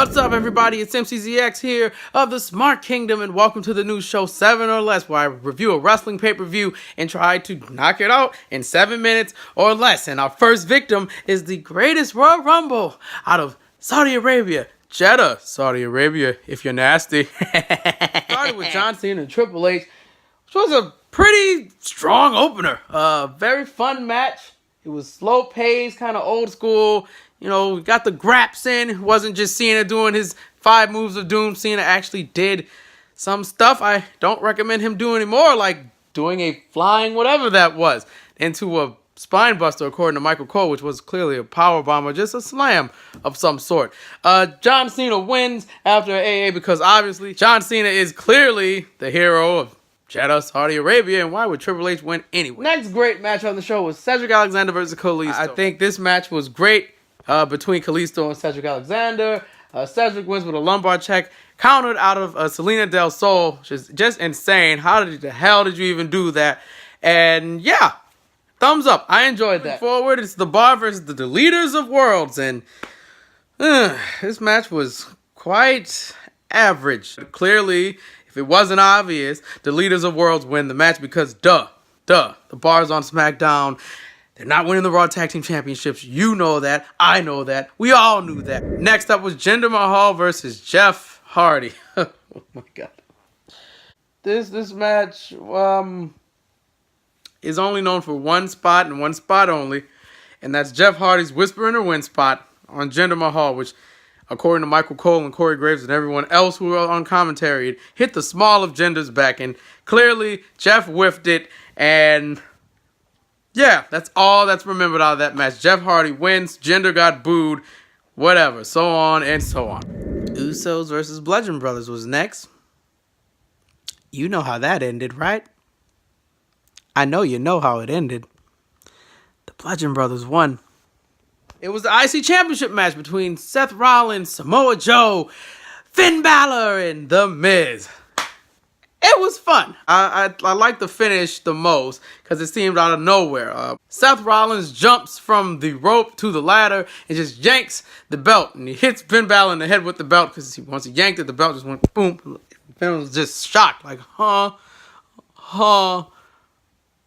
What's up, everybody? It's MCZX here of the Smart Kingdom, and welcome to the new show 7 or Less, where I review a wrestling pay-per-view and try to knock it out in 7 minutes or less. And our first victim is the greatest Royal Rumble out of Saudi Arabia. Jeddah, Saudi Arabia, if you're nasty. Started with John Cena and Triple H, which was a pretty strong opener. Very fun match. It was slow paced, kind of old school. You know, we got the graps in. It wasn't just Cena doing his 5 moves of doom. Cena actually did some stuff I don't recommend him do anymore, like doing a flying whatever that was into a spine buster, according to Michael Cole, which was clearly a power bomb or just a slam of some sort. John Cena wins after AA because obviously John Cena is clearly the hero of Jeddah, Saudi Arabia, and why would Triple H win anyway? Next great match on the show was Cedric Alexander versus Kalisto. I think this match was great between Kalisto and Cedric Alexander. Cedric wins with a lumbar check, countered out of Selena Del Sol, which is just insane. How the hell did you even do that? And yeah, thumbs up. I enjoyed that. Forward, it's The Bar versus the Deleters of Worlds, and this match was quite average. Clearly, if it wasn't obvious, the Leaders of Worlds win the match because the Bar's on SmackDown. They're not winning the Raw Tag Team Championships. You know that. I know that. We all knew that. Next up was Jinder Mahal versus Jeff Hardy. Oh my God. This match is only known for one spot and one spot only, and that's Jeff Hardy's Whisper in the Wind spot on Jinder Mahal, which, according to Michael Cole and Corey Graves and everyone else who were on commentary, it hit the small of Jinder's back, and clearly Jeff whiffed it, and yeah, that's all that's remembered out of that match. Jeff Hardy wins, Jinder got booed, whatever, so on and so on. Usos versus Bludgeon Brothers was next. You know how that ended, right? I know you know how it ended. The Bludgeon Brothers won. It was the IC Championship match between Seth Rollins, Samoa Joe, Finn Balor, and The Miz. It was fun. I like the finish the most because it seemed out of nowhere. Seth Rollins jumps from the rope to the ladder and just yanks the belt. And he hits Finn Balor in the head with the belt because once he yanked it, the belt just went boom. Finn was just shocked, like,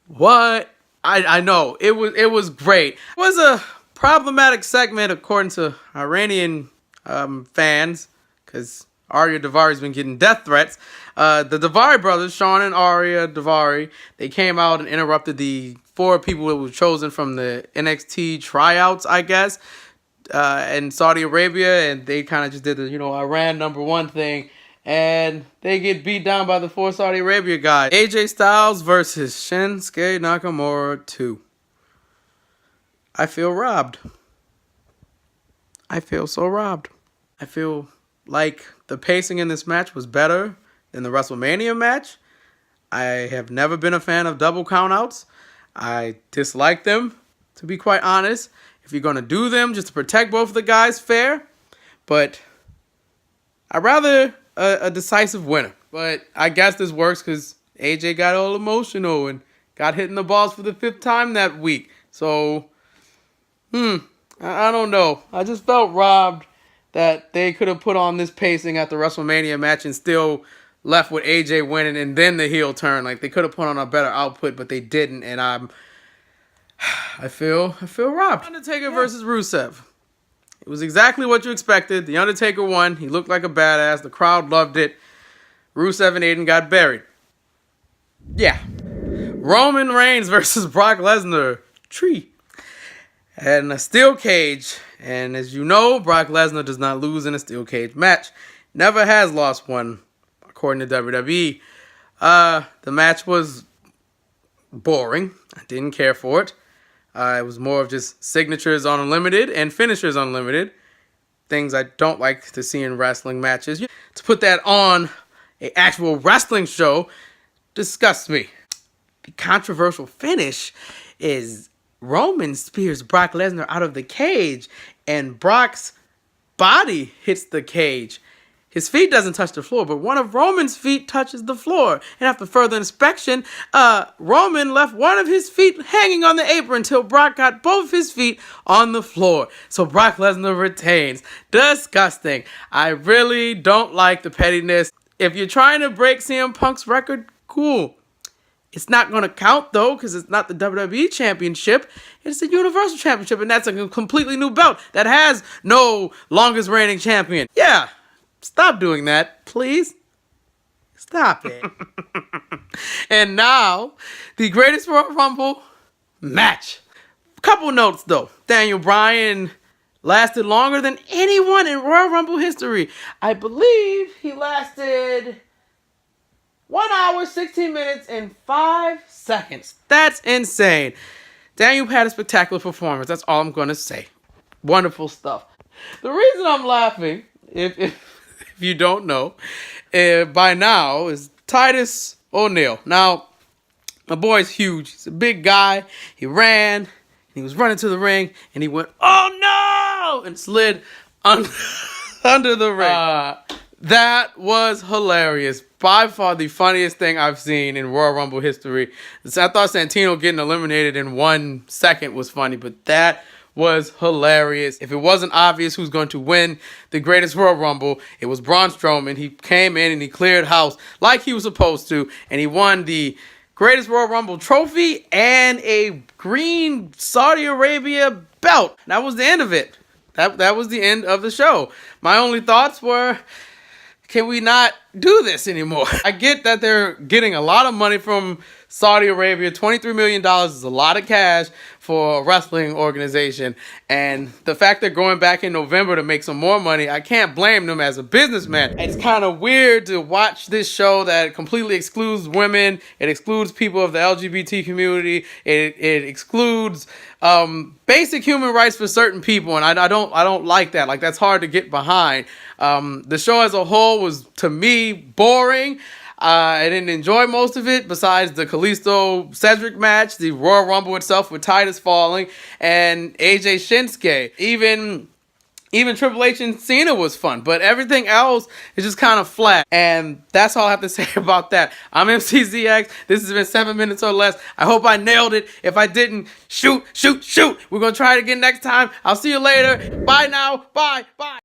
what? I know. It was great. It was a problematic segment according to Iranian fans because Arya Daivari has been getting death threats. The Daivari brothers, Sean and Arya Daivari, they came out and interrupted the 4 people that were chosen from the NXT tryouts, I guess, in Saudi Arabia, and they kind of just did the, Iran #1 thing, and they get beat down by the 4 Saudi Arabia guys. AJ Styles versus Shinsuke Nakamura 2. I feel robbed. I feel so robbed. I feel like the pacing in this match was better than the WrestleMania match. I have never been a fan of double countouts. I dislike them, to be quite honest. If you're going to do them just to protect both of the guys, fair. But I'd rather a decisive winner. But I guess this works because AJ got all emotional and got hit in the balls for the 5th time that week. So, I don't know. I just felt robbed that they could have put on this pacing at the WrestleMania match and still left with AJ winning and then the heel turn. Like, they could have put on a better output, but they didn't, and I feel robbed. Undertaker versus Rusev. It was exactly what you expected. The Undertaker won. He looked like a badass. The crowd loved it. Rusev and Aiden got buried. Yeah. Roman Reigns versus Brock Lesnar. Tree. And a steel cage. And as you know, Brock Lesnar does not lose in a steel cage match. Never has lost one, according to WWE. The match was boring. I didn't care for it. It was more of just signatures on Unlimited and finishers on Unlimited. Things I don't like to see in wrestling matches. To put that on an actual wrestling show disgusts me. The controversial finish is Roman spears Brock Lesnar out of the cage, and Brock's body hits the cage. his feet doesn't touch the floor, but one of Roman's feet touches the floor. And after further inspection, Roman left one of his feet hanging on the apron until Brock got both his feet on the floor. So Brock Lesnar retains. Disgusting. I really don't like the pettiness. If you're trying to break CM Punk's record, cool. It's not going to count, though, because it's not the WWE Championship. It's the Universal Championship, and that's a completely new belt that has no longest reigning champion. Yeah, stop doing that, please. Stop it. And now, the greatest Royal Rumble match. Couple notes, though. Daniel Bryan lasted longer than anyone in Royal Rumble history. I believe he lasted 1 hour, 16 minutes, and 5 seconds. That's insane. Daniel had a spectacular performance. That's all I'm going to say. Wonderful stuff. The reason I'm laughing, if you don't know, by now, is Titus O'Neil. Now, my boy's huge. He's a big guy. He ran. He was running to the ring, and he went, "Oh no!" and slid under the ring. That was hilarious. By far the funniest thing I've seen in Royal Rumble history. I thought Santino getting eliminated in 1 second was funny, but that was hilarious. If it wasn't obvious who's going to win the greatest Royal Rumble, it was Braun Strowman. He came in and he cleared house like he was supposed to, and he won the greatest Royal Rumble trophy and a green Saudi Arabia belt. That was the end of it. That was the end of the show. My only thoughts were, can we not do this anymore? I get that they're getting a lot of money from Saudi Arabia. $23 million is a lot of cash for a wrestling organization. And the fact they're going back in November to make some more money, I can't blame them as a businessman. It's kind of weird to watch this show that completely excludes women. It excludes people of the LGBT community. It excludes basic human rights for certain people. And I don't like that. Like, that's hard to get behind. The show as a whole was, to me, boring. I didn't enjoy most of it, besides the Kalisto Cedric match, the Royal Rumble itself with Titus falling, and AJ Shinsuke. Even Triple H and Cena was fun, but everything else is just kind of flat. And that's all I have to say about that. I'm MCZX. This has been 7 minutes or less. I hope I nailed it. If I didn't, shoot. We're going to try it again next time. I'll see you later. Bye now. Bye.